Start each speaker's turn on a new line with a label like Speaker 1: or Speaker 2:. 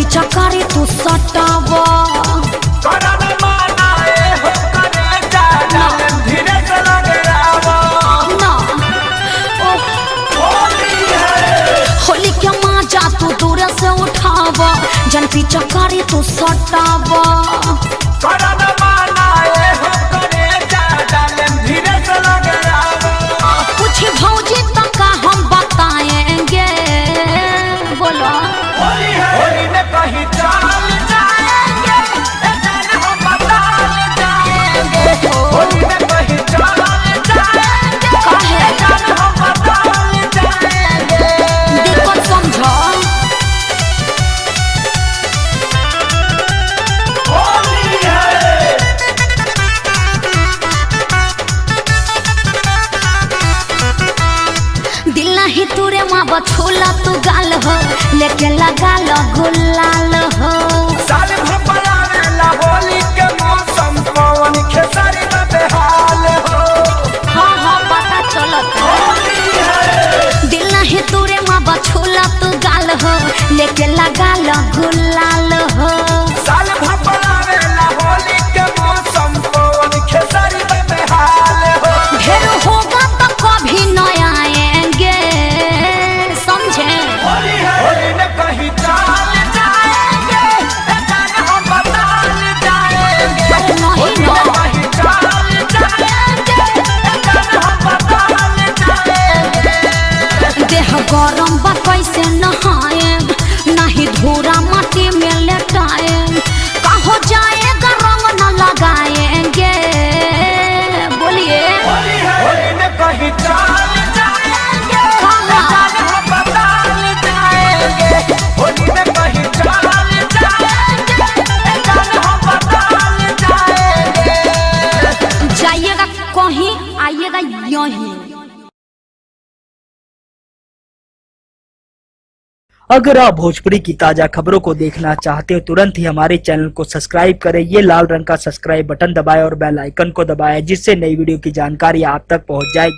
Speaker 1: पीछा करे तू सटावा होली क्या माजा तू दूर से उठावा जन पीछा करे तू सटावा कुछ भौजी तक का हम बताएंगे बोलो
Speaker 2: होली में कहीं चाल जाएंगे हम बता जाएंगे होली में कहीं चाल जाएंगे हम बता जाएंगे
Speaker 1: दिक्कत समझो
Speaker 2: होली है
Speaker 1: दिल नहीं तुरे माँ बछोला तू गाल हो लेके लगा लो गुलाल हो
Speaker 2: साल भपलावेला होली के मौसम पवन खेसारी में बेहाल हो
Speaker 1: हाँ हाँ पता चलता
Speaker 2: होली है
Speaker 1: दिल नहीं तुरे माँ बछोला तू गाल हो लेके लगा लो गुलाल हो
Speaker 2: साल भपलावेला होली के मौसम पवन खेसारी में बेहाल हो
Speaker 1: ढेर होगा तो कभी न आएंगे समझे
Speaker 2: होली में कहीं चाल जाएंगे हम बता जाएंगे होली में कहीं चाल जाएंगे हम बता जाएंगे
Speaker 1: देह गरम बा कैसे नहाए नहीं धूरा माटी में लेटाए कहो जाएगा रंग न लगाएंगे बोलिए
Speaker 2: होली में कहीं चाल जाएंगे हम बता जाएंगे होली में कहीं चाल जाएंगे हम बता जाएंगे
Speaker 1: जाइएगा कहीं आइएगा यहीं।
Speaker 3: अगर आप भोजपुरी की ताजा खबरों को देखना चाहते हो तुरंत ही हमारे चैनल को सब्सक्राइब करें। ये लाल रंग का सब्सक्राइब बटन दबाएं और बेल आइकन को दबाएं जिससे नई वीडियो की जानकारी आप तक पहुंच जाएगी।